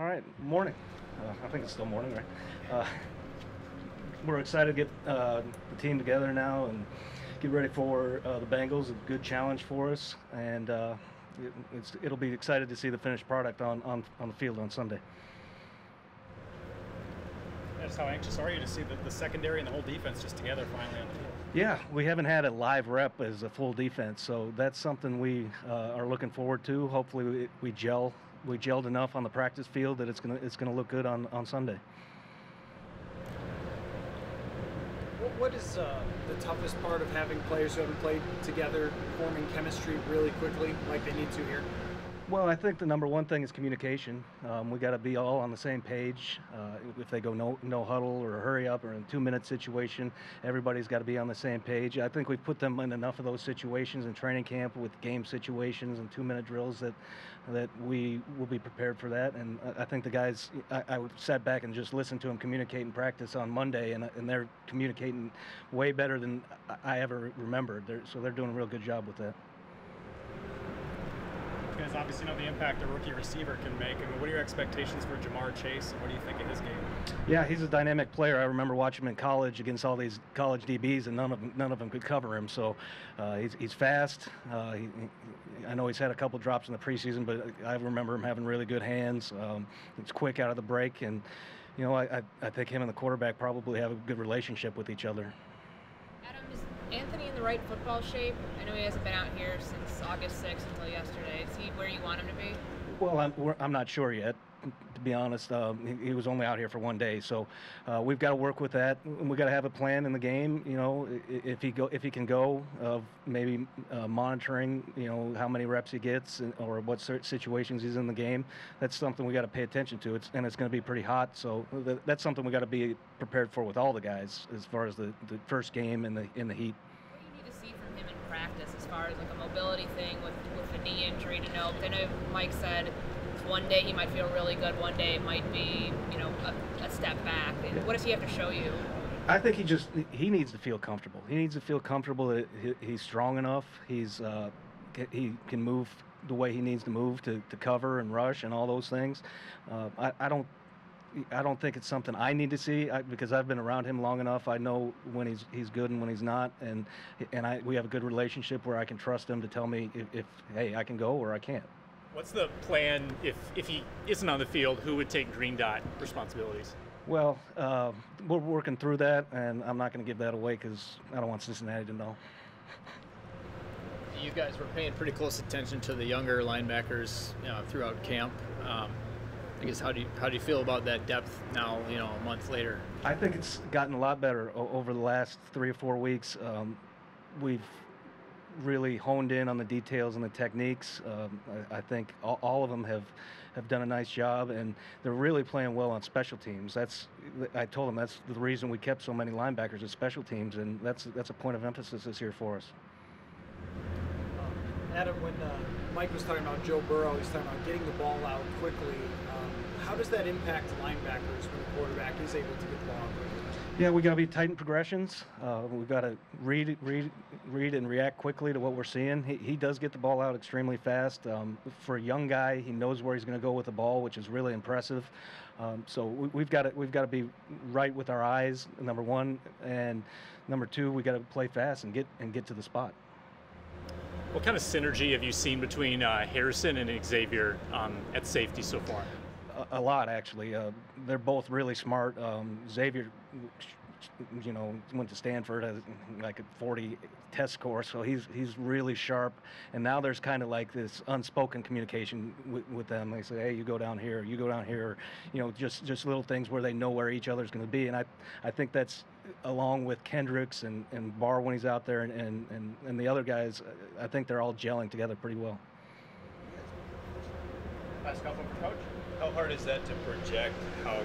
All right, morning. I think it's still morning, right? We're excited to get the team together now and get ready for the Bengals. A good challenge for us, and it'll be excited to see the finished product on the field on Sunday. Just how anxious are you to see the secondary and the whole defense just together finally on the field? Yeah, we haven't had a live rep as a full defense, so that's something we are looking forward to. Hopefully, we gelled enough on the practice field that it's gonna look good on Sunday. What is the toughest part of having players who haven't played together, forming chemistry really quickly like they need to here? Well, I think the number one thing is communication. We got to be all on the same page. If they go no huddle or hurry up or in a 2-minute situation, everybody's got to be on the same page. I think we've put them in enough of those situations in training camp with game situations and 2-minute drills that we will be prepared for that. And I think the guys, I sat back and just listened to them communicate in practice on Monday, and they're communicating way better than I ever remembered. So they're doing a real good job with that. You guys obviously know the impact a rookie receiver can make. I mean, what are your expectations for Jamar Chase, and what do you think of his game? Yeah, he's a dynamic player. I remember watching him in college against all these college DBs, and none of them could cover him. So he's fast. I know he's had a couple drops in the preseason, but I remember him having really good hands. He's quick out of the break, and I think him and the quarterback probably have a good relationship with each other. Adam, is Anthony in the right football shape? I know he hasn't been out here since August 6th until yesterday. Is he where you want him to be? Well, I'm not sure yet, to be honest. He was only out here for 1 day, so we've got to work with that. We've got to have a plan in the game. If he can go, maybe monitoring, how many reps he gets or what situations he's in the game. That's something we got to pay attention to. It's going to be pretty hot, so that's something we got to be prepared for with all the guys as far as the first game in the heat. What do you need to see from him in practice as far as like a mobility thing with a knee injury to know? Because I know Mike said 1 day he might feel really good, 1 day it might be, a step back. And what does he have to show you? I think he needs to feel comfortable. He needs to feel comfortable that he's strong enough. He can move the way he needs to move to cover and rush and all those things. I don't think it's something I need to see because I've been around him long enough. I know when he's good and when he's not, and we have a good relationship where I can trust him to tell me if hey, I can go or I can't. What's the plan if he isn't on the field? Who would take green dot responsibilities? Well, we're working through that, and I'm not going to give that away because I don't want Cincinnati to know. You guys were paying pretty close attention to the younger linebackers throughout camp. I guess how do you feel about that depth now? A month later. I think it's gotten a lot better over the last 3 or 4 weeks. We've really honed in on the details and the techniques. I think all of them have done a nice job, and they're really playing well on special teams. I told them that's the reason we kept so many linebackers at special teams, and that's a point of emphasis this year for us. Adam, when Mike was talking about Joe Burrow, he's talking about getting the ball out quickly. How does that impact linebackers when the quarterback is able to get the ball out quickly? Yeah, we got to be tight in progressions. We've got to read and react quickly to what we're seeing. He does get the ball out extremely fast. For a young guy, he knows where he's going to go with the ball, which is really impressive. So we've got to be right with our eyes, number one, and number two, we got to play fast and get to the spot. What kind of synergy have you seen between Harrison and Xavier at safety so far? A lot, actually. They're both really smart. Xavier, went to Stanford, has like a 40 test score, so he's really sharp. And now there's kind of like this unspoken communication with them. They say, hey, you go down here, just little things where they know where each other's going to be. And I think that's along with Kendricks and Barr when he's out there and the other guys. I think they're all gelling together pretty well. Last couple for Coach. How hard is that to project how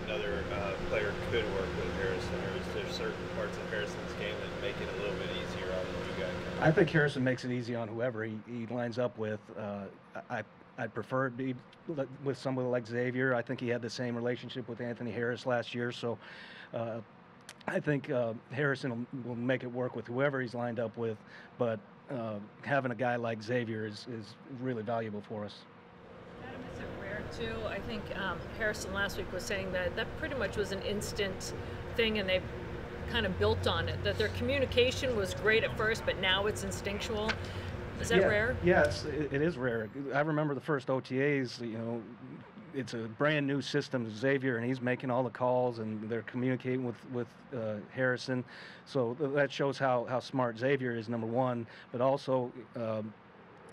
another player could work with Harrison, or is there certain parts of Harrison's game that make it a little bit easier on you guys? I think Harrison makes it easy on whoever he lines up with. I'd prefer it be with somebody like Xavier. I think he had the same relationship with Anthony Harris last year, so I think Harrison will make it work with whoever he's lined up with, but having a guy like Xavier is really valuable for us. Adam, it's a rare too. I think Harrison last week was saying that pretty much was an instant thing, and they kind of built on it. That their communication was great at first, but now it's instinctual. Is that rare? Yes, it is rare. I remember the first OTAs, it's a brand new system to Xavier, and he's making all the calls, and they're communicating with Harrison. So that shows how smart Xavier is, number one, but also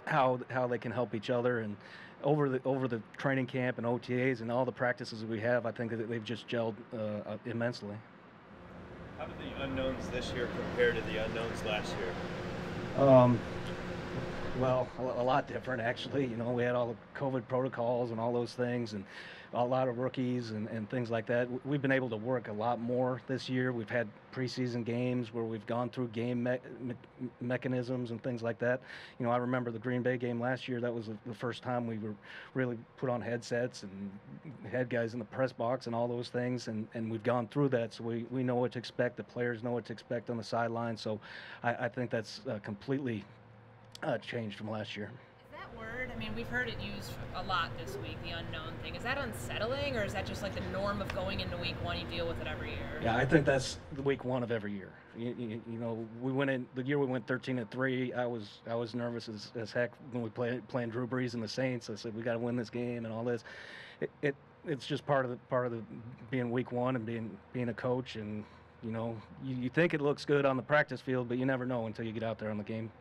how they can help each other. And over the training camp and OTAs and all the practices that we have, I think that they've just gelled immensely. How did the unknowns this year compare to the unknowns last year? Well, a lot different, actually. We had all the COVID protocols and all those things, and a lot of rookies and things like that. We've been able to work a lot more this year. We've had preseason games where we've gone through game mechanisms and things like that. I remember the Green Bay game last year. That was the first time we were really put on headsets and had guys in the press box and all those things, and we've gone through that, so we know what to expect. The players know what to expect on the sideline, so I think that's completely changed from last year. Is that word, I mean, we've heard it used a lot this week, the unknown thing. Is that unsettling, or is that just like the norm of going into week one, you deal with it every year? Yeah, I think that's the week one of every year. We went in the year we went 13-3. I was nervous as heck when we playing Drew Brees and the Saints. I said we got to win this game and all this. It's just part of the being week one and being a coach, and you think it looks good on the practice field, but you never know until you get out there on the game